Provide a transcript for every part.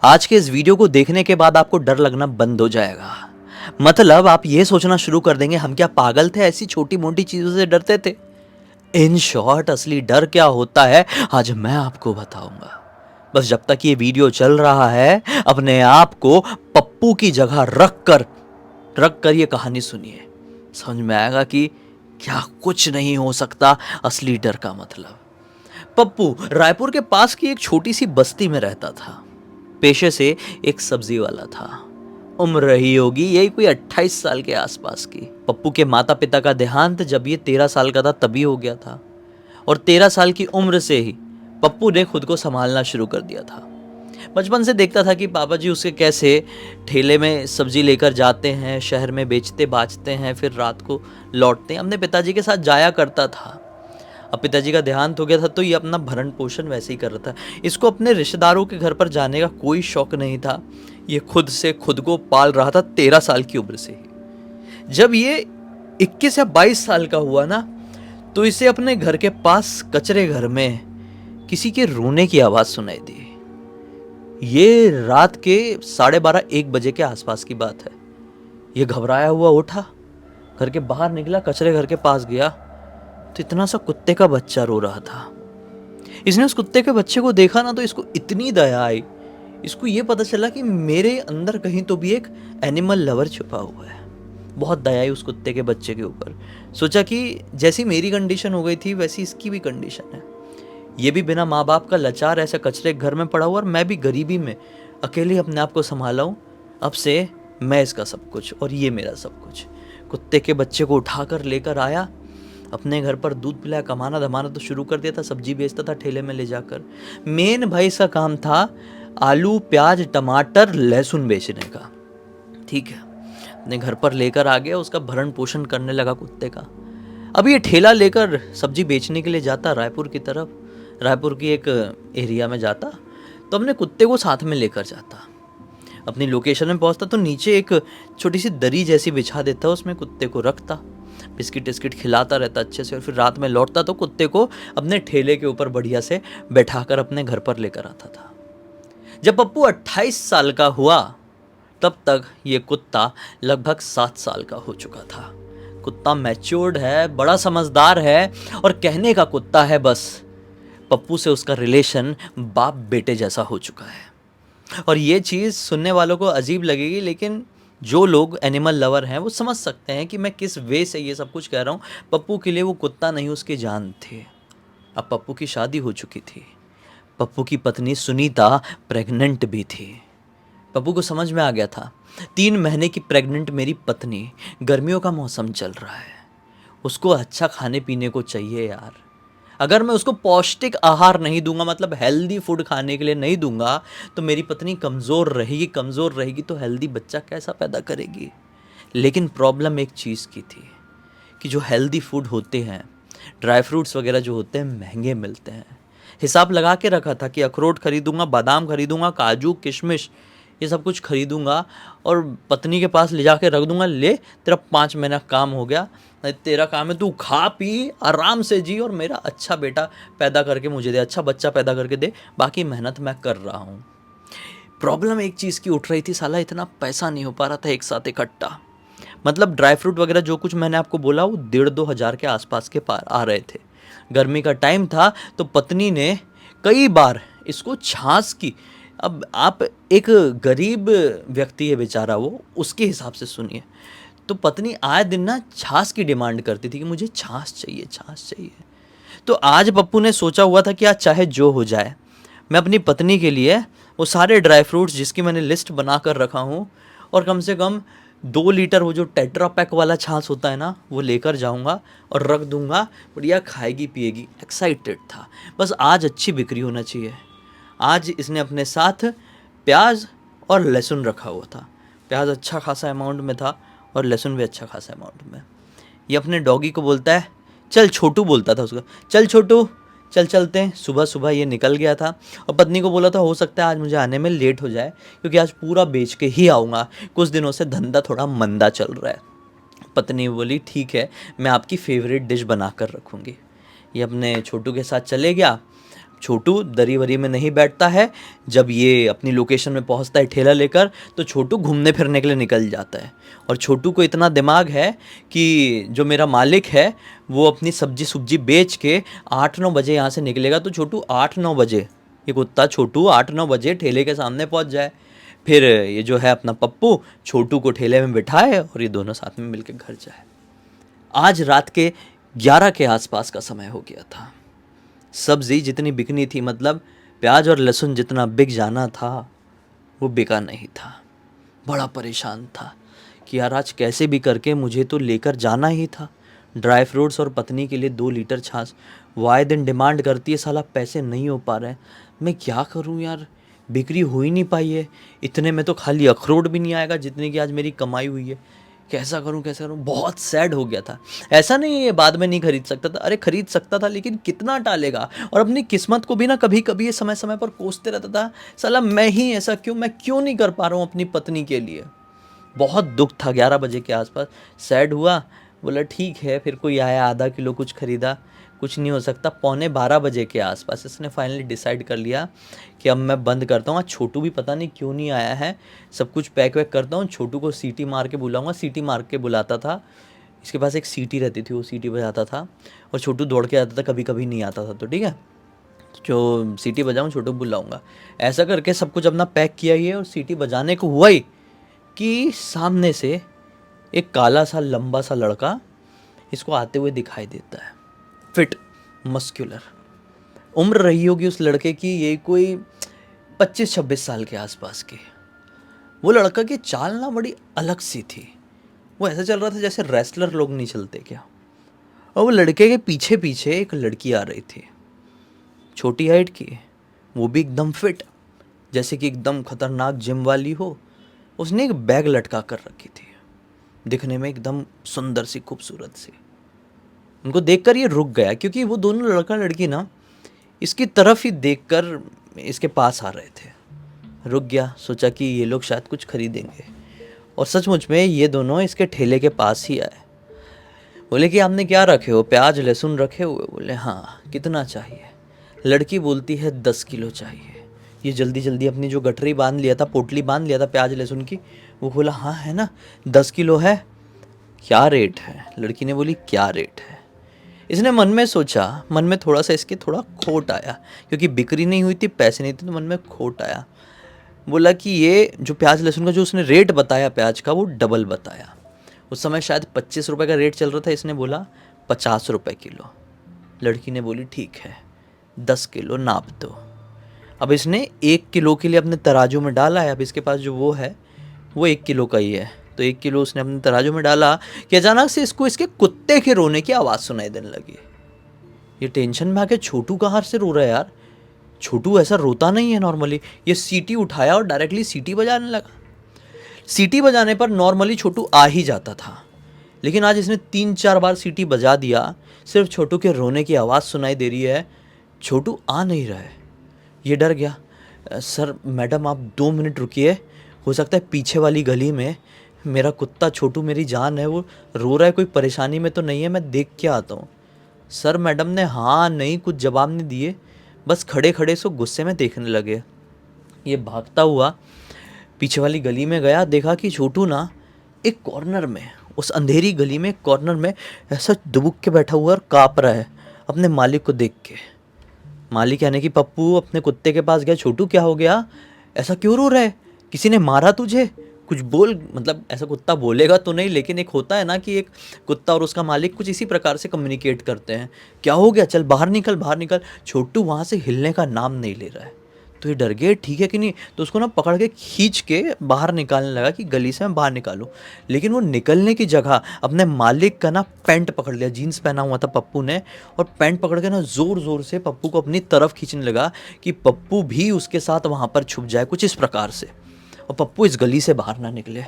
आज के इस वीडियो को देखने के बाद आपको डर लगना बंद हो जाएगा। मतलब आप ये सोचना शुरू कर देंगे हम क्या पागल थे, ऐसी छोटी मोटी चीजों से डरते थे। इन शॉर्ट असली डर क्या होता है आज मैं आपको बताऊंगा। बस जब तक ये वीडियो चल रहा है अपने आप को पप्पू की जगह रख कर ये कहानी सुनिए। समझ में आएगा कि क्या कुछ नहीं हो सकता असली डर का मतलब। पप्पू रायपुर के पास की एक छोटी सी बस्ती में रहता था। पेशे से एक सब्जी वाला था। उम्र रही होगी यही कोई 28 साल के आसपास की। पप्पू के माता पिता का देहांत जब ये 13 साल का था तभी हो गया था। और 13 साल की उम्र से ही पप्पू ने खुद को संभालना शुरू कर दिया था। बचपन से देखता था कि पापा जी उसके कैसे ठेले में सब्जी लेकर जाते हैं, शहर में बेचते बाचते हैं, फिर रात को लौटते हैं। अपने पिताजी के साथ जाया करता था। अब पिताजी का देहांत हो गया था तो ये अपना भरण पोषण वैसे ही कर रहा था। इसको अपने रिश्तेदारों के घर पर जाने का कोई शौक नहीं था। ये खुद से खुद को पाल रहा था 13 साल की उम्र से ही। जब ये 21 या 22 साल का हुआ ना, तो इसे अपने घर के पास कचरे घर में किसी के रोने की आवाज सुनाई दी। ये रात के 12:30-1 बजे के आसपास की बात है। ये घबराया हुआ उठा, घर के बाहर निकला, कचरे घर के पास गया तो इतना सा कुत्ते का बच्चा रो रहा था। इसने उस कुत्ते के बच्चे को देखा ना तो इसको इतनी दया आई। इसको ये पता चला कि मेरे अंदर कहीं तो भी एक एनिमल लवर छुपा हुआ है। बहुत दया आई उस कुत्ते के बच्चे के ऊपर। सोचा कि जैसी मेरी कंडीशन हो गई थी वैसी इसकी भी कंडीशन है। ये भी बिना माँ बाप का लाचार ऐसे कचरे घर में पड़ा हुआ और मैं भी गरीबी में अकेले अपने आप को संभाला हूँ। अब से मैं इसका सब कुछ और ये मेरा सब कुछ। कुत्ते के बच्चे को उठाकर लेकर आया, अपने घर पर दूध पिलाया, कमाना धमाना तो शुरू कर दिया था। सब्जी बेचता था ठेले में ले जाकर। मेन भाई इसका काम था आलू प्याज टमाटर लहसुन बेचने का। ठीक है, अपने घर पर लेकर आ गया, उसका भरण पोषण करने लगा कुत्ते का। अब ये ठेला लेकर सब्जी बेचने के लिए जाता रायपुर की तरफ। रायपुर की एक एरिया में जाता तो अपने कुत्ते को साथ में लेकर जाता। अपनी लोकेशन में पहुंचता तो नीचे एक छोटी सी दरी जैसी बिछा देता, उसमें कुत्ते को रखता, बिस्किट टिस्किट खिलाता रहता अच्छे से। और फिर रात में लौटता तो कुत्ते को अपने ठेले के ऊपर बढ़िया से बैठाकर अपने घर पर लेकर आता था। जब पप्पू 28 साल का हुआ तब तक ये कुत्ता लगभग 7 साल का हो चुका था। कुत्ता मैच्योर्ड है, बड़ा समझदार है और कहने का कुत्ता है बस। पप्पू से उसका रिलेशन बाप बेटे जैसा हो चुका है। और ये चीज़ सुनने वालों को अजीब लगेगी, लेकिन जो लोग एनिमल लवर हैं वो समझ सकते हैं कि मैं किस वे से ये सब कुछ कह रहा हूँ। पप्पू के लिए वो कुत्ता नहीं उसकी जान थे। अब पप्पू की शादी हो चुकी थी। पप्पू की पत्नी सुनीता प्रेग्नेंट भी थी। पप्पू को समझ में आ गया था 3 महीने की प्रेग्नेंट मेरी पत्नी, गर्मियों का मौसम चल रहा है, उसको अच्छा खाने पीने को चाहिए यार। अगर मैं उसको पौष्टिक आहार नहीं दूंगा, मतलब हेल्दी फूड खाने के लिए नहीं दूंगा, तो मेरी पत्नी कमज़ोर रहेगी तो हेल्दी बच्चा कैसा पैदा करेगी। लेकिन प्रॉब्लम एक चीज़ की थी कि जो हेल्दी फूड होते हैं, ड्राई फ्रूट्स वगैरह जो होते हैं, महंगे मिलते हैं। हिसाब लगा के रखा था कि अखरोट खरीदूंगा, बादाम खरीदूंगा, काजू किशमिश ये सब कुछ खरीदूंगा और पत्नी के पास ले जाके रख दूंगा, ले तेरा 5 महीना काम हो गया, तेरा काम है तू खा पी आराम से जी और मेरा अच्छा बेटा पैदा करके मुझे दे, अच्छा बच्चा पैदा करके दे, बाकी मेहनत मैं कर रहा हूँ। प्रॉब्लम एक चीज़ की उठ रही थी, साला इतना पैसा नहीं हो पा रहा था एक साथ इकट्ठा। मतलब ड्राई फ्रूट वगैरह जो कुछ मैंने आपको बोला वो 1,500-2 हज़ार के आसपास के पार आ रहे थे। गर्मी का टाइम था तो पत्नी ने कई बार इसको छाछ की, अब आप एक गरीब व्यक्ति है बेचारा वो, उसके हिसाब से सुनिए, तो पत्नी आए दिन ना छाछ की डिमांड करती थी कि मुझे छाछ चाहिए छाछ चाहिए। तो आज पप्पू ने सोचा हुआ था कि आज चाहे जो हो जाए मैं अपनी पत्नी के लिए वो सारे ड्राई फ्रूट्स जिसकी मैंने लिस्ट बना कर रखा हूँ और कम से कम 2 लीटर वो जो टेट्रा पैक वाला छाछ होता है ना वो लेकर जाऊँगा और रख दूँगा, बढ़िया खाएगी पिएगी। एक्साइटेड था, बस आज अच्छी बिक्री होना चाहिए। आज इसने अपने साथ प्याज और लहसुन रखा हुआ था। प्याज अच्छा खासा अमाउंट में था और लहसुन भी अच्छा खासा अमाउंट में। ये अपने डॉगी को बोलता है, चल छोटू बोलता था उसका, चल छोटू चल चलते हैं। सुबह सुबह ये निकल गया था और पत्नी को बोला था हो सकता है आज मुझे आने में लेट हो जाए क्योंकि आज पूरा बेच के ही आऊँगा, कुछ दिनों से धंधा थोड़ा मंदा चल रहा है। पत्नी बोली ठीक है मैं आपकी फेवरेट डिश बना कर रखूँगी। ये अपने छोटू के साथ चले गया। छोटू दरी वरी में नहीं बैठता है। जब ये अपनी लोकेशन में पहुंचता है ठेला लेकर, तो छोटू घूमने फिरने के लिए निकल जाता है। और छोटू को इतना दिमाग है कि जो मेरा मालिक है वो अपनी सब्जी सुब्जी बेच के 8-9 बजे यहाँ से निकलेगा, तो छोटू 8-9 बजे, ये कुत्ता छोटू 8-9 बजे ठेले के सामने पहुँच जाए। फिर ये जो है अपना पप्पू छोटू को ठेले में बिठाए और ये दोनों साथ में मिलकर घर जाए। आज रात के 11 के आसपास का समय हो गया था। सब्जी जितनी बिकनी थी, मतलब प्याज और लहसुन जितना बिक जाना था, वो बिका नहीं था। बड़ा परेशान था कि यार आज कैसे भी करके मुझे तो लेकर जाना ही था। ड्राई फ्रूट्स और पत्नी के लिए 2 लीटर छाछ वाए दिन डिमांड करती है, साला पैसे नहीं हो पा रहे हैं। मैं क्या करूं यार, बिक्री हो ही नहीं पाई है। इतने में तो खाली अखरोट भी नहीं आएगा जितने की आज मेरी कमाई हुई है। कैसा करूं कैसा करूं, बहुत सैड हो गया था। ऐसा नहीं है बाद में नहीं खरीद सकता था, अरे खरीद सकता था, लेकिन कितना टालेगा। और अपनी किस्मत को भी ना कभी कभी ये समय समय पर कोसते रहता था, साला मैं ही ऐसा क्यों, मैं क्यों नहीं कर पा रहा हूँ अपनी पत्नी के लिए। बहुत दुख था। 11 बजे के आसपास सैड हुआ, बोला ठीक है। फिर कोई आया, आधा किलो कुछ खरीदा, कुछ नहीं हो सकता। 11:15 बजे के आसपास इसने फाइनली डिसाइड कर लिया कि अब मैं बंद करता हूँ। आज छोटू भी पता नहीं क्यों नहीं आया है, सब कुछ पैक वैक करता हूँ, छोटू को सीटी मार के बुलाऊंगा। सीटी मार के बुलाता था, इसके पास एक सीटी रहती थी, वो सीटी बजाता था और छोटू दौड़ के आता था, कभी कभी नहीं आता था तो ठीक है, जो सीटी बजाऊँ छोटू बुलाऊंगा। ऐसा करके सब कुछ अपना पैक किया ही है और सीटी बजाने को हुआ ही कि सामने से एक काला सा लंबा सा लड़का इसको आते हुए दिखाई देता है। फिट, मस्कुलर, उम्र रही होगी उस लड़के की ये कोई 25-26 साल के आसपास की। वो लड़का की चाल ना बड़ी अलग सी थी। वो ऐसा चल रहा था जैसे रेसलर लोग नहीं चलते क्या। और वो लड़के के पीछे पीछे एक लड़की आ रही थी, छोटी हाइट की, वो भी एकदम फिट, जैसे कि एकदम खतरनाक जिम वाली हो। उसने एक बैग लटका कर रखी थी, दिखने में एकदम सुंदर सी, खूबसूरत सी। उनको देखकर ये रुक गया, क्योंकि वो दोनों लड़का लड़की ना इसकी तरफ ही देखकर इसके पास आ रहे थे। रुक गया, सोचा कि ये लोग शायद कुछ खरीदेंगे, और सचमुच में ये दोनों इसके ठेले के पास ही आए। बोले कि आपने क्या रखे हो, प्याज लहसुन रखे हुए? बोले हाँ। कितना चाहिए? लड़की बोलती है 10 किलो चाहिए। ये जल्दी जल्दी अपनी जो गठरी बांध लिया था, पोटली बांध लिया था प्याज लहसुन की, वो बोला हाँ है ना, 10 किलो है। क्या रेट है? लड़की ने बोली क्या रेट है। इसने मन में सोचा, मन में थोड़ा सा इसके थोड़ा खोट आया, क्योंकि बिक्री नहीं हुई थी, पैसे नहीं थे, तो मन में खोट आया। बोला कि ये जो प्याज लहसुन का जो उसने रेट बताया प्याज का, वो डबल बताया। उस समय शायद 25 रुपये का रेट चल रहा था, इसने बोला 50 रुपये किलो। लड़की ने बोली ठीक है, 10 किलो नाप दो। अब इसने 1 किलो के लिए अपने तराजू में डाला है। अब इसके पास जो वो है वो 1 किलो का ही है, तो 1 किलो उसने अपने तराजू में डाला कि अचानक से इसको इसके कुत्ते के रोने की आवाज़ सुनाई देने लगी। ये टेंशन में आके छोटू कहाँ से रो रहा है यार, छोटू ऐसा रोता नहीं है नॉर्मली। ये सीटी उठाया और डायरेक्टली सीटी बजाने लगा। सीटी बजाने पर नॉर्मली छोटू आ ही जाता था, लेकिन आज इसने 3-4 बार सीटी बजा दिया, सिर्फ छोटू के रोने की आवाज़ सुनाई दे रही है, छोटू आ नहीं रहा है। ये डर गया। सर मैडम आप 2 मिनट रुकिए, हो सकता है पीछे वाली गली में मेरा कुत्ता छोटू, मेरी जान है, वो रो रहा है, कोई परेशानी में तो नहीं है, मैं देख के आता हूँ। सर मैडम ने हाँ नहीं कुछ जवाब नहीं दिए, बस खड़े खड़े सो गुस्से में देखने लगे। ये भागता हुआ पीछे वाली गली में गया, देखा कि छोटू ना एक कॉर्नर में, उस अंधेरी गली में एक कॉर्नर में ऐसा दुबक के बैठा हुआ और काँप रहा है अपने मालिक को देख के। मालिक यानी कि पप्पू अपने कुत्ते के पास गया, छोटू क्या हो गया, ऐसा क्यों रो रहा है, किसी ने मारा तुझे, कुछ बोल। मतलब ऐसा कुत्ता बोलेगा तो नहीं, लेकिन एक होता है ना कि एक कुत्ता और उसका मालिक कुछ इसी प्रकार से कम्युनिकेट करते हैं। क्या हो गया, चल बाहर निकल बाहर निकल। छोटू वहाँ से हिलने का नाम नहीं ले रहा है, तो ये डर गए, ठीक है कि नहीं, तो उसको ना पकड़ के खींच के बाहर निकालने लगा कि गली से मैं बाहर निकालूं। लेकिन वो निकलने की जगह अपने मालिक का ना पैंट पकड़ लिया, जीन्स पहना हुआ था पप्पू ने, और पैंट पकड़ के ना ज़ोर ज़ोर से पप्पू को अपनी तरफ खींचने लगा कि पप्पू भी उसके साथ वहाँ पर छुप जाए, कुछ इस प्रकार से, और पप्पू इस गली से बाहर ना निकले।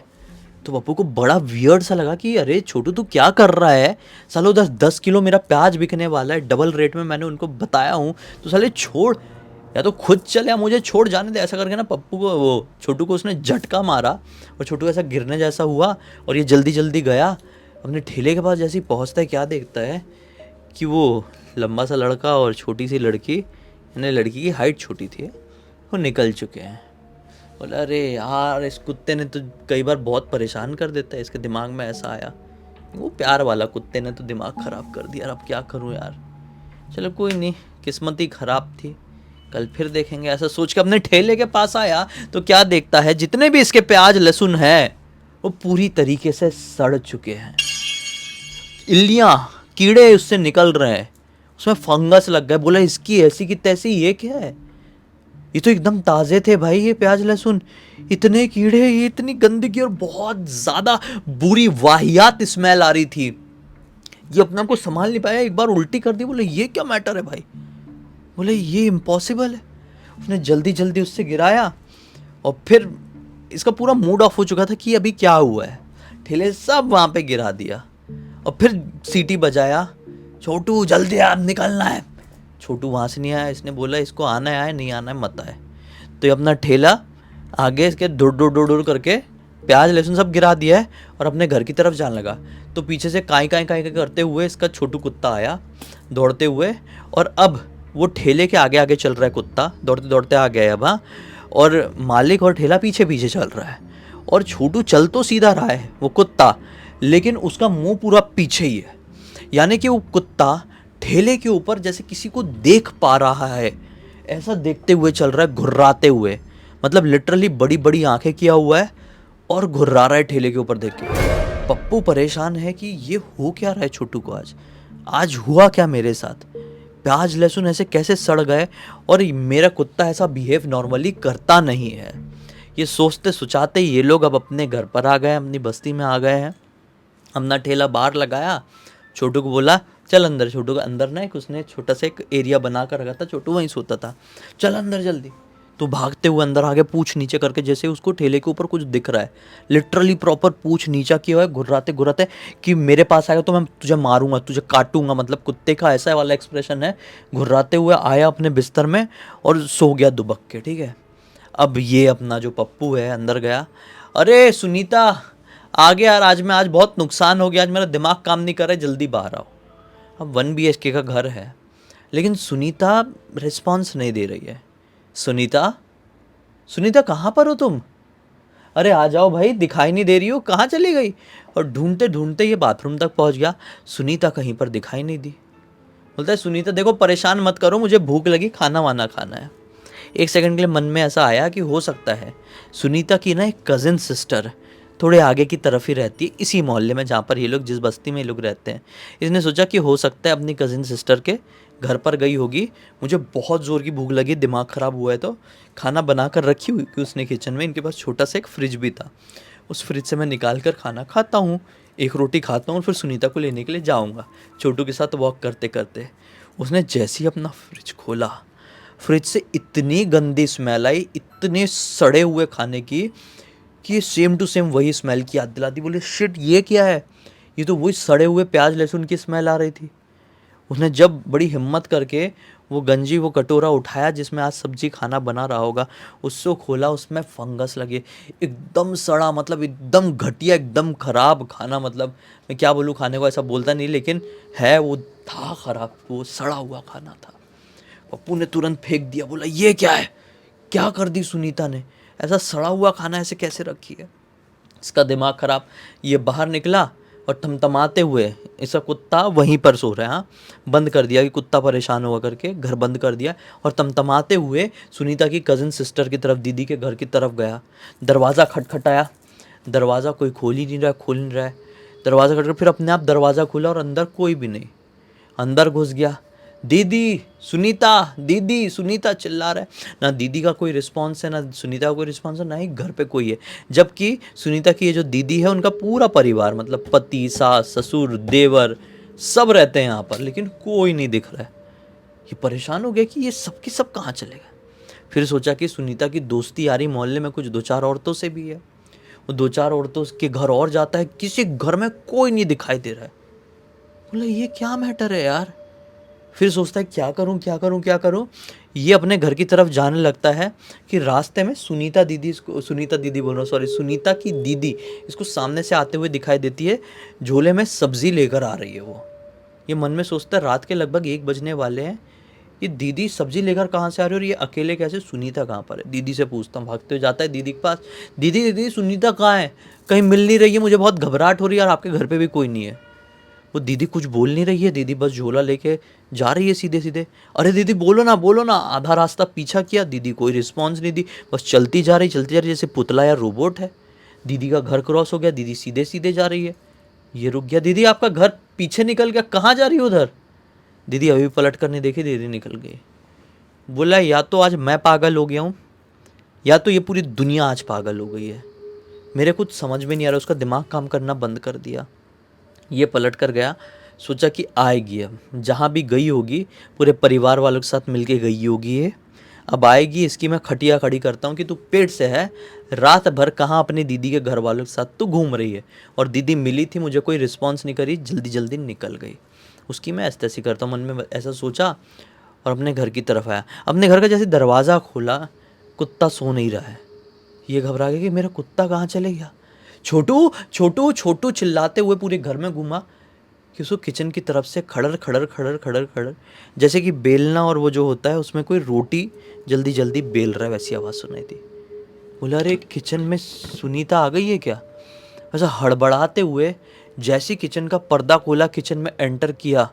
तो पप्पू को बड़ा वियर्ड सा लगा कि अरे छोटू तू क्या कर रहा है, सालो 10 किलो मेरा प्याज बिकने वाला है, डबल रेट में मैंने उनको बताया हूँ, तो साले छोड़, या तो खुद चल या मुझे छोड़ जाने दे। ऐसा करके ना पप्पू को, वो छोटू को उसने झटका मारा और छोटू ऐसा गिरने जैसा हुआ, और ये जल्दी जल्दी गया अपने ठेले के पास। जैसे ही पहुँचता है क्या देखता है कि वो लंबा सा लड़का और छोटी सी लड़की यानी लड़की की हाइट छोटी थी, वो निकल चुके हैं। बोला अरे यार इस कुत्ते ने तो कई बार बहुत परेशान कर देता है, इसके दिमाग में ऐसा आया। वो प्यार वाला कुत्ते ने तो दिमाग ख़राब कर दिया, अब क्या करूं यार। चलो कोई नहीं, किस्मत ही ख़राब थी, कल फिर देखेंगे। ऐसा सोच के अपने ठेले के पास आया तो क्या देखता है, जितने भी इसके प्याज लहसुन है वो पूरी तरीके से सड़ चुके हैं। इल्लियाँ, कीड़े उससे निकल रहे हैं, उसमें फंगस लग गए। बोला इसकी ऐसी की तैसी, ये क्या है, ये तो एकदम ताज़े थे भाई ये प्याज लहसुन, इतने कीड़े, ये इतनी गंदगी और बहुत ज़्यादा बुरी वाहियात स्मेल आ रही थी। ये अपने आप को संभाल नहीं पाया, एक बार उल्टी कर दी। बोले ये क्या मैटर है भाई, बोले ये इम्पॉसिबल है। उसने जल्दी जल्दी उससे गिराया और फिर इसका पूरा मूड ऑफ हो चुका था कि अभी क्या हुआ है, ठेले सब वहाँ पे गिरा दिया और फिर सीटी बजाया, छोटू जल्दी आप निकलना है। छोटू वहाँ से नहीं आया, इसने बोला इसको आना है आए, नहीं आना है मत आए। तो ये अपना ठेला आगे इसके दुड़ दुड़ दुड़ दुड़ करके प्याज लहसुन सब गिरा दिया है और अपने घर की तरफ जाने लगा। तो पीछे से काई काई काई करते हुए इसका छोटू कुत्ता आया दौड़ते हुए, और अब वो ठेले के आगे आगे चल रहा है कुत्ता, दौड़ते दौड़ते आ गया है अब। हाँ, और मालिक और ठेला पीछे पीछे चल रहा है, और छोटू चल तो सीधा रहा है वो कुत्ता, लेकिन उसका मुंह पूरा पीछे ही है। यानी कि वो कुत्ता ठेले के ऊपर जैसे किसी को देख पा रहा है, ऐसा देखते हुए चल रहा है, घुर्राते हुए। मतलब लिटरली बड़ी बड़ी आंखें किया हुआ है और घुर्रा रहा है ठेले के ऊपर देख के। पप्पू परेशान है कि ये हो क्या रहा है छोटू को, आज हुआ क्या मेरे साथ, प्याज लहसुन ऐसे कैसे सड़ गए और मेरा कुत्ता ऐसा बिहेव नॉर्मली करता नहीं है। ये सोचते सोचाते ये लोग अब अपने घर पर आ गए, अपनी बस्ती में आ गए हैं। अपना ठेला बाहर लगाया, छोटू को बोला चल अंदर। छोटू को अंदर ना एक उसने छोटा सा एक एरिया बना कर रखा था, छोटू वहीं सोता था। चल अंदर जल्दी। तो भागते हुए अंदर आगे पूछ नीचे करके, जैसे उसको ठेले के ऊपर कुछ दिख रहा है, लिटरली प्रॉपर पूछ नीचा किया हुआ है, घुर्राते घुर्राते कि मेरे पास आएगा तो मैं तुझे मारूंगा, तुझे काटूंगा, मतलब कुत्ते का ऐसा वाला एक्सप्रेशन है। घुर्राते हुए आया अपने बिस्तर में और सो गया दुबक के। ठीक है, अब ये अपना जो पप्पू है अंदर गया, अरे सुनीता आ गया यार, आज बहुत नुकसान हो गया, आज मेरा दिमाग काम नहीं कर रहा है, जल्दी बाहर आओ। अब 1 BHK का घर है, लेकिन सुनीता रिस्पॉन्स नहीं दे रही है। सुनीता, सुनीता कहाँ पर हो तुम, अरे आ जाओ भाई, दिखाई नहीं दे रही हो, कहाँ चली गई। और ढूंढते ढूंढते ये बाथरूम तक पहुँच गया, सुनीता कहीं पर दिखाई नहीं दी। बोलता है सुनीता देखो परेशान मत करो, मुझे भूख लगी, खाना वाना खाना है। एक सेकंड के लिए मन में ऐसा आया कि हो सकता है सुनीता की ना एक कज़िन सिस्टर थोड़े आगे की तरफ ही रहती है, इसी मोहल्ले में जहाँ पर ये लोग, जिस बस्ती में ये लोग रहते हैं। इसने सोचा कि हो सकता है अपनी कज़िन सिस्टर के घर पर गई होगी, मुझे बहुत ज़ोर की भूख लगी, दिमाग ख़राब हुआ है, तो खाना बना कर रखी हुई कि उसने किचन में। इनके पास छोटा सा एक फ्रिज भी था, उस फ्रिज से मैं निकाल कर खाना खाता हूँ, एक रोटी खाता हूँ और फिर सुनीता को लेने के लिए जाऊँगा छोटू के साथ वॉक करते करते। उसने जैसे ही अपना फ्रिज खोला, फ्रिज से इतनी गंदी स्मेल आई, इतने सड़े हुए खाने की, कि ये सेम टू सेम वही स्मेल की याद दिलाती। बोले शिट ये क्या है, ये तो वही सड़े हुए प्याज लहसुन की स्मेल आ रही थी। उसने जब बड़ी हिम्मत करके वो गंजी, वो कटोरा उठाया जिसमें आज सब्जी खाना बना रहा होगा, उसको खोला, उसमें फंगस लगे, एकदम सड़ा, मतलब एकदम घटिया, एकदम ख़राब खाना। मतलब मैं क्या बोलूँ, खाने को ऐसा बोलता नहीं, लेकिन है वो था ख़राब, वो सड़ा हुआ खाना था। पप्पू ने तुरंत फेंक दिया, बोला ये क्या है, क्या कर दी सुनीता ने, ऐसा सड़ा हुआ खाना ऐसे कैसे रखी है। इसका दिमाग ख़राब, ये बाहर निकला और थमथमाते हुए, इसका कुत्ता वहीं पर सो रहा है, हाँ, बंद कर दिया कि कुत्ता परेशान हुआ करके, घर बंद कर दिया, और थमथमाते हुए सुनीता की कज़न सिस्टर की तरफ, दीदी के घर की तरफ गया। दरवाज़ा खटखटाया, दरवाज़ा कोई खोल ही नहीं रहा, खोल नहीं रहा है। दरवाज़ा खटखट, फिर अपने आप दरवाज़ा खुला और अंदर कोई भी नहीं। अंदर घुस गया, दीदी सुनीता, दीदी सुनीता चिल्ला रहा है। ना दीदी का कोई रिस्पांस है, ना सुनीता का कोई रिस्पांस है, ना ही घर पे कोई है। जबकि सुनीता की ये जो दीदी है, उनका पूरा परिवार, मतलब पति, सास, ससुर, देवर, सब रहते हैं यहाँ पर, लेकिन कोई नहीं दिख रहा है। ये परेशान हो गया कि ये सब की सब कहाँ चले गए। फिर सोचा कि सुनीता की दोस्ती यारी मोहल्ले में कुछ 2-4 औरतों से भी है, वो 2-4 औरतों के घर और जाता है, किसी घर में कोई नहीं दिखाई दे रहा है। बोला ये क्या मैटर है यार। फिर सोचता है क्या करूं क्या करूं क्या करूं। ये अपने घर की तरफ जाने लगता है कि रास्ते में सुनीता दीदी बोल रहा हूँ, सॉरी, सुनीता की दीदी इसको सामने से आते हुए दिखाई देती है, झोले में सब्जी लेकर आ रही है वो। ये मन में सोचता है रात के लगभग 1 बजने वाले हैं, ये दीदी सब्जी लेकर कहाँ से आ रही है और ये अकेले कैसे, सुनीता कहाँ पर है? दीदी से पूछता हूँ, भागते हुए जाता है दीदी के पास। दीदी दीदी सुनीता कहाँ है, कहीं मिल नहीं रही है, मुझे बहुत घबराहट हो रही है और आपके घर पे भी कोई नहीं है। वो दीदी कुछ बोल नहीं रही है, दीदी बस झोला लेके जा रही है सीधे सीधे। अरे दीदी बोलो ना, आधा रास्ता पीछा किया, दीदी कोई रिस्पॉन्स नहीं दी, बस चलती जा रही जैसे पुतला या रोबोट है। दीदी का घर क्रॉस हो गया, दीदी सीधे सीधे जा रही है। ये रुक गया, दीदी आपका घर पीछे निकल गया, कहाँ जा रही है उधर? दीदी अभी पलट कर नहीं देखी, दीदी निकल गई। बोला या तो आज मैं पागल हो गया हूँ या तो ये पूरी दुनिया आज पागल हो गई है, मेरे कुछ समझ में नहीं आ रहा। उसका दिमाग काम करना बंद कर दिया। ये पलट कर गया, सोचा कि आएगी, अब जहाँ भी गई होगी पूरे परिवार वालों के साथ मिलके गई होगी ये, अब आएगी, इसकी मैं खटिया खड़ी करता हूँ कि तू पेट से है, रात भर कहाँ अपनी दीदी के घर वालों के साथ तू घूम रही है। और दीदी मिली थी, मुझे कोई रिस्पॉन्स नहीं करी, जल्दी जल्दी निकल गई। उसकी मैं ऐसे तैसी करता हूँ, मन में ऐसा सोचा और अपने घर की तरफ आया। अपने घर का जैसे दरवाज़ा खोला, कुत्ता सो नहीं रहा है। ये घबरा गया कि मेरा कुत्ता कहाँ चले गया। छोटू छोटू छोटू चिल्लाते हुए पूरे घर में घूमा कि उसको किचन की तरफ से खड़र खड़र खड़र खड़र खड़र, जैसे कि बेलना और वो जो होता है उसमें कोई रोटी जल्दी जल्दी बेल रहा है, वैसी आवाज़ सुनाई दी। बोला अरे किचन में सुनीता आ गई है क्या? ऐसा हड़बड़ाते हुए जैसे किचन का पर्दा खोला, किचन में एंटर किया,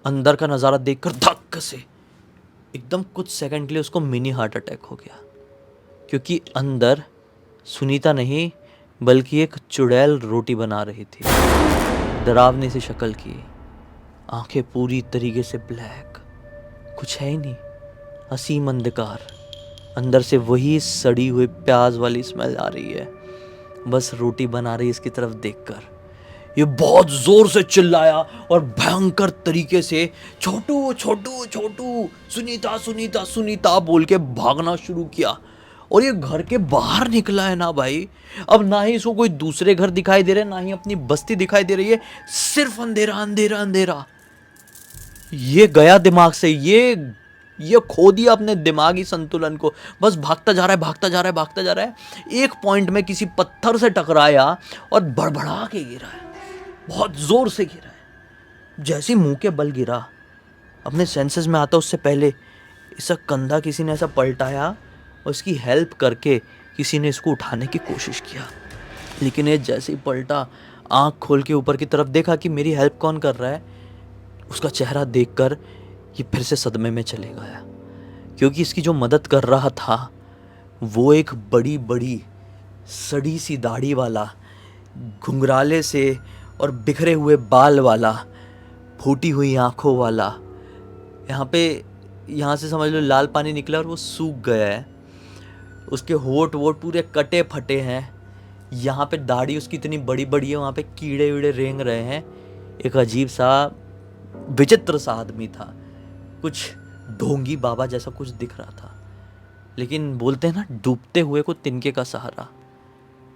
अंदर का नज़ारा देखकर धक्क से एकदम कुछ सेकंड के लिए उसको मिनी हार्ट अटैक हो गया, क्योंकि अंदर सुनीता नहीं बल्कि एक चुड़ैल रोटी बना रही थी, डरावनी सी शक्ल की, आंखें पूरी तरीके से ब्लैक, कुछ है ही नहीं, असीम अंधकार, अंदर से वही सड़ी हुई प्याज वाली स्मेल आ रही है, बस रोटी बना रही इसकी तरफ देखकर। ये बहुत जोर से चिल्लाया और भयंकर तरीके से छोटू छोटू छोटू सुनीता सुनीता सुनीता बोल के भागना शुरू किया। और ये घर के बाहर निकला है ना भाई, अब ना ही इसको कोई दूसरे घर दिखाई दे रहे हैं, ना ही अपनी बस्ती दिखाई दे रही है, सिर्फ अंधेरा अंधेरा अंधेरा। ये गया दिमाग से, ये खो दिया अपने दिमागी संतुलन को, बस भागता जा रहा है भागता जा रहा है भागता जा रहा है। एक पॉइंट में किसी पत्थर से टकराया और बड़बड़ा के गिरा है, बहुत जोर से गिरा है। जैसे ही मुंह के बल गिरा, अपने सेंसेस में आता उससे पहले इसका कंधा किसी ने ऐसा पलटाया और इसकी हेल्प करके किसी ने इसको उठाने की कोशिश किया, लेकिन ये जैसे ही पलटा, आंख खोल के ऊपर की तरफ देखा कि मेरी हेल्प कौन कर रहा है, उसका चेहरा देखकर ये फिर से सदमे में चले गया, क्योंकि इसकी जो मदद कर रहा था वो एक बड़ी बड़ी सड़ी सी दाढ़ी वाला, घुंघराले से और बिखरे हुए बाल वाला, फूटी हुई आंखों वाला, यहाँ से समझ लो लाल पानी निकला और वो सूख गया है, उसके होठ वोट पूरे कटे फटे हैं, यहाँ पे दाढ़ी उसकी इतनी बड़ी बड़ी है, वहाँ पे कीड़े वीड़े रेंग रहे हैं। एक अजीब सा विचित्र सा आदमी था, कुछ ढोंगी बाबा जैसा कुछ दिख रहा था, लेकिन बोलते हैं ना डूबते हुए को तिनके का सहारा।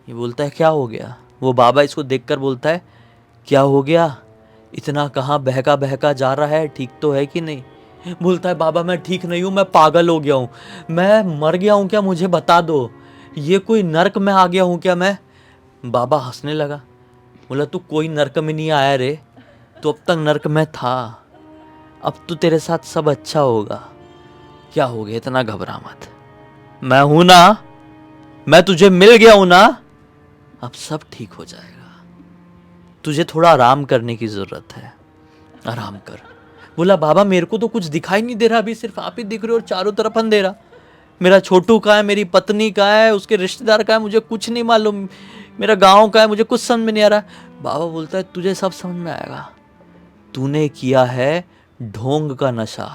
ये बोलता है क्या हो गया, वो बाबा इसको देखकर बोलता है क्या हो गया, इतना कहाँ बहका बहका जा रहा है, ठीक तो है कि नहीं? बोलता है बाबा मैं ठीक नहीं हूँ, मैं पागल हो गया हूँ, मैं मर गया हूँ क्या, मुझे बता दो, ये कोई नर्क में आ गया हूँ क्या मैं? बाबा हंसने लगा, बोला तू कोई नर्क में नहीं आया रे, तू अब तक नर्क में था, अब तो तेरे साथ सब अच्छा होगा। क्या हो गया, इतना घबरा मत, मैं हूं ना, मैं तुझे मिल गया हूं ना, अब सब ठीक हो जाएगा, तुझे थोड़ा आराम करने की जरूरत है, आराम कर। बोला बाबा मेरे को तो कुछ दिखाई नहीं दे रहा, अभी सिर्फ आप ही दिख रहे हो और चारों तरफ अंधेरा, मेरा छोटू का है, मेरी पत्नी का है, उसके रिश्तेदार का है, मुझे कुछ नहीं मालूम, मेरा गांव का है, मुझे कुछ समझ में नहीं आ रहा। बाबा बोलता है तुझे सब समझ में आएगा, तूने किया है ढोंग का नशा,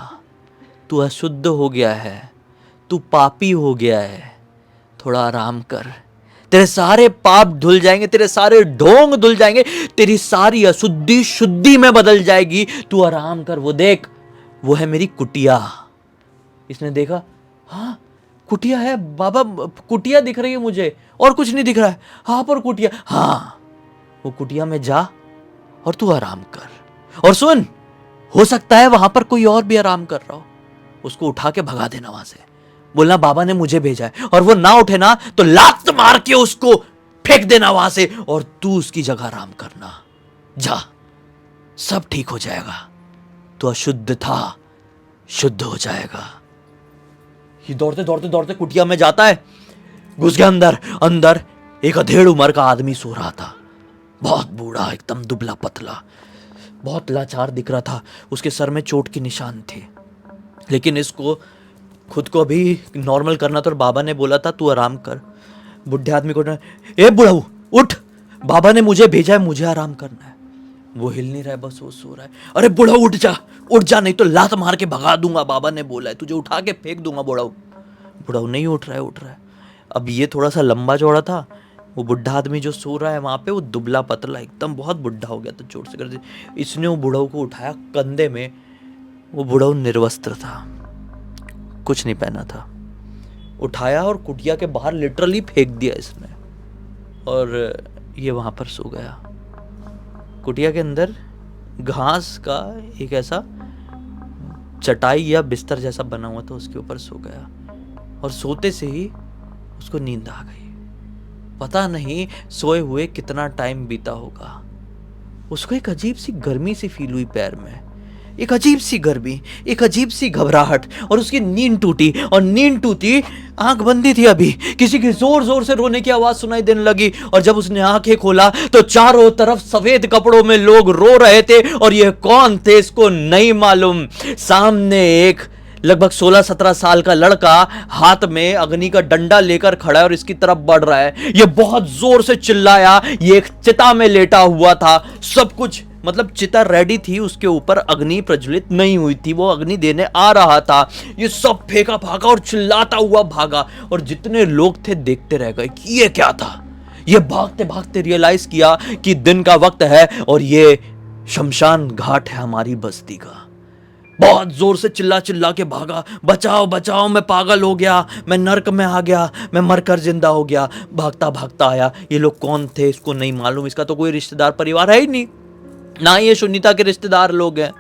तू अशुद्ध हो गया है, तू पापी हो गया है, थोड़ा आराम कर, तेरे सारे पाप धुल जाएंगे, तेरे सारे ढोंग धुल जाएंगे, तेरी सारी अशुद्धि शुद्धि में बदल जाएगी, तू आराम कर। वो देख, वो है मेरी कुटिया। इसने देखा, हाँ कुटिया है बाबा, कुटिया दिख रही है मुझे, और कुछ नहीं दिख रहा है, हाँ पर कुटिया, हाँ वो कुटिया में जा और तू आराम कर। और सुन, हो सकता है वहां पर कोई और भी आराम कर रहा हो, उसको उठा के भगा देना वहां से, बोलना बाबा ने मुझे भेजा है, और वो ना उठे ना तो लात मार के उसको फेंक देना वहां से, और तू उसकी जगह आराम करना, जा सब ठीक हो जाएगा, तू अशुद्ध था, शुद्ध हो जाएगा। ये दौड़ते दौड़ते दौड़ते कुटिया में जाता है, घुस गया अंदर। अंदर एक अधेड़ उम्र का आदमी सो रहा था, बहुत बूढ़ा, एकदम दुबला पतला, बहुत लाचार दिख रहा था। उसके सर में चोट की निशान थे, लेकिन इसको खुद को अभी नॉर्मल करना था और बाबा ने बोला था तू आराम कर। बुढ़े आदमी को, ए बुढ़ाऊ उठ, बाबा ने मुझे भेजा है, मुझे आराम करना है। वो हिल नहीं रहा है, बस वो सो रहा है। अरे बुढ़ाऊ उठ जा, उठ जा, नहीं तो लात मार के भगा दूंगा, बाबा ने बोला है, तुझे उठा के फेंक दूंगा। बुढ़ाऊ बुढ़ाऊ नहीं उठ रहा है, उठ रहा है। अब ये थोड़ा सा लंबा चौड़ा था, वो बुढ़ा आदमी जो सो रहा है वहां पे, वो दुबला पतला एकदम बहुत बुढ़ा हो गया था चोट से कर। इसने वो बुढ़ाऊ को उठाया कंधे में। वो बुढ़ाऊ निर्वस्त्र था, कुछ नहीं पहना था। उठाया और कुटिया के बाहर लिटरली फेंक दिया इसने, और ये वहां पर सो गया। कुटिया के अंदर घास का एक ऐसा चटाई या बिस्तर जैसा बना हुआ था, उसके ऊपर सो गया। और सोते से ही उसको नींद आ गई। पता नहीं सोए हुए कितना टाइम बीता होगा। उसको एक अजीब सी गर्मी सी फील हुई पैर में, एक अजीब सी गर्मी, एक अजीब सी घबराहट, और उसकी नींद टूटी। और नींद टूटी, आंख बंदी थी अभी, किसी की जोर जोर से रोने की आवाज सुनाई देने लगी। और जब उसने आंखें खोला तो चारों तरफ सफेद कपड़ों में लोग रो रहे थे, और ये कौन थे इसको नहीं मालूम। सामने एक लगभग 16-17 साल का लड़का हाथ में अग्नि का डंडा लेकर खड़ा है और इसकी तरफ बढ़ रहा है। ये बहुत जोर से चिल्लाया। ये एक चिता में लेटा हुआ था, सब कुछ मतलब चिता रेडी थी, उसके ऊपर अग्नि प्रज्वलित नहीं हुई थी, वो अग्नि देने आ रहा था। ये सब फेंका भागा और चिल्लाता हुआ भागा, और जितने लोग थे देखते रह गए कि ये क्या था। ये भागते भागते रियलाइज किया कि दिन का वक्त है और ये शमशान घाट है हमारी बस्ती का। बहुत जोर से चिल्ला चिल्ला के भागा, बचाओ बचाओ, मैं पागल हो गया, मैं नर्क में आ गया, मैं मरकर जिंदा हो गया। भागता भागता आया। ये लोग कौन थे इसको नहीं मालूम, इसका तो कोई रिश्तेदार परिवार है ही नहीं, ना ये सुनीता के रिश्तेदार लोग हैं।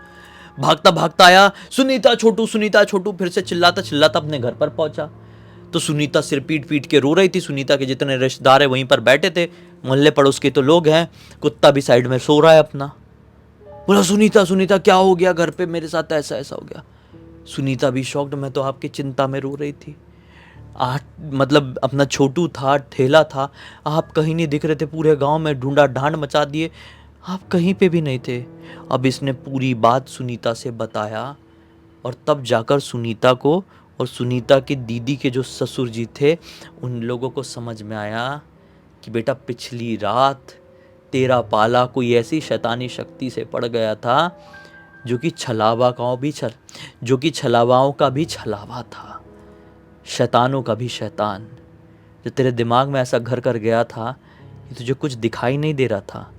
भागता भागता आया, सुनीता छोटू, सुनीता छोटू, फिर से चिल्लाता चिल्लाता अपने घर पर पहुंचा। तो सुनीता सिर पीट पीट के रो रही थी। सुनीता के जितने रिश्तेदार है वहीं पर बैठे थे, मोहल्ले पड़ोस के तो लोग हैं। कुत्ता भी साइड में सो रहा है अपना। बोला सुनीता सुनीता क्या हो गया, घर पे मेरे साथ ऐसा ऐसा हो गया। सुनीता भी शॉक्ड, मैं तो आपकी चिंता में रो रही थी। मतलब अपना छोटू था, ठेला था, आप कहीं नहीं दिख रहे थे, पूरे गांव में ढूंढा ढांड मचा दिए, आप कहीं पे भी नहीं थे। अब इसने पूरी बात सुनीता से बताया, और तब जाकर सुनीता को और सुनीता की दीदी के जो ससुर जी थे उन लोगों को समझ में आया कि बेटा पिछली रात तेरा पाला कोई ऐसी शैतानी शक्ति से पड़ गया था जो कि छलावाओं का भी छलावा था, शैतानों का भी शैतान। जो तेरे दिमाग में ऐसा घर कर गया था कि तुझे कुछ दिखाई नहीं दे रहा था,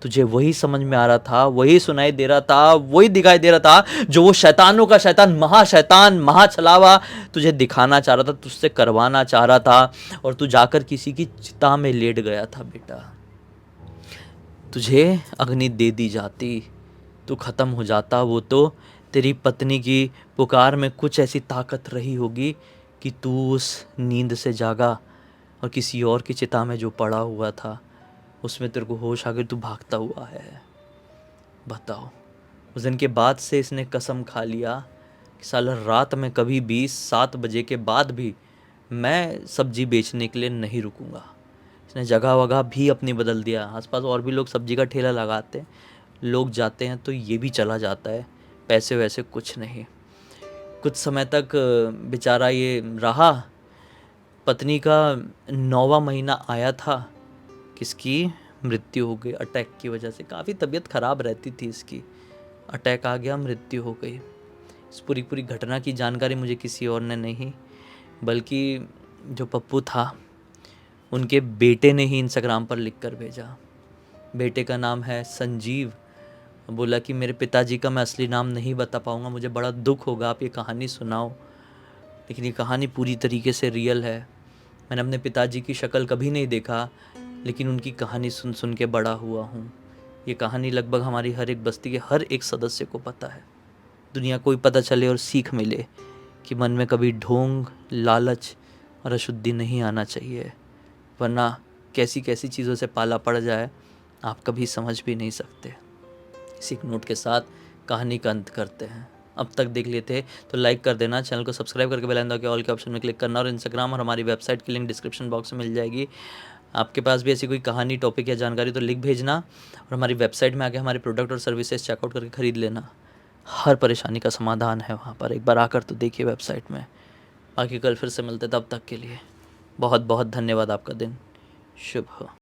तुझे वही समझ में आ रहा था, वही सुनाई दे रहा था, वही दिखाई दे रहा था जो वो शैतानों का शैतान महाछलावा तुझे दिखाना चाह रहा था, तुझसे करवाना चाह रहा था। और तू जाकर किसी की चिता में लेट गया था बेटा। तुझे अग्नि दे दी जाती, तू खत्म हो जाता। वो तो तेरी पत्नी की पुकार में कुछ ऐसी ताकत रही होगी कि तू उस नींद से जागा, और किसी और की चिता में जो पड़ा हुआ था उसमें तेरे को होश आ गई, तू भागता हुआ है। बताओ, उस दिन के बाद से इसने कसम खा लिया कि साला रात में कभी भी 7 बजे के बाद भी मैं सब्जी बेचने के लिए नहीं रुकूंगा। इसने जगह वगह भी अपनी बदल दिया। आसपास और भी लोग सब्जी का ठेला लगाते हैं, लोग जाते हैं तो ये भी चला जाता है, पैसे वैसे कुछ नहीं। कुछ समय तक बेचारा ये रहा। पत्नी का 9वां महीना आया था, किसकी मृत्यु हो गई अटैक की वजह से। काफ़ी तबीयत ख़राब रहती थी इसकी, अटैक आ गया, मृत्यु हो गई। इस पूरी घटना की जानकारी मुझे किसी और ने नहीं, बल्कि जो पप्पू था उनके बेटे ने ही इंस्टाग्राम पर लिख कर भेजा। बेटे का नाम है संजीव। बोला कि मेरे पिताजी का मैं असली नाम नहीं बता पाऊँगा, मुझे बड़ा दुख होगा, आप ये कहानी सुनाओ। लेकिन ये कहानी पूरी तरीके से रियल है। मैंने अपने पिताजी की शक्ल कभी नहीं देखा, लेकिन उनकी कहानी सुन सुन के बड़ा हुआ हूँ। ये कहानी लगभग हमारी हर एक बस्ती के हर एक सदस्य को पता है। दुनिया को भी पता चले और सीख मिले कि मन में कभी ढोंग, लालच और अशुद्धि नहीं आना चाहिए, वरना कैसी कैसी चीज़ों से पाला पड़ जाए आप कभी समझ भी नहीं सकते। इसी नोट के साथ कहानी का अंत करते हैं। अब तक देख लिए थे तो लाइक कर देना, चैनल को सब्सक्राइब करके बेल आइकन दबा के ऑल के ऑप्शन में क्लिक करना, और इंस्टाग्राम और हमारी वेबसाइट की लिंक डिस्क्रिप्शन बॉक्स में मिल जाएगी। आपके पास भी ऐसी कोई कहानी, टॉपिक या जानकारी तो लिख भेजना, और हमारी वेबसाइट में आके हमारे प्रोडक्ट और सर्विसेज चेकआउट करके ख़रीद लेना। हर परेशानी का समाधान है वहाँ पर, एक बार आकर तो देखिए वेबसाइट में। बाकी कल फिर से मिलते, तब तक के लिए बहुत बहुत धन्यवाद। आपका दिन शुभ हो।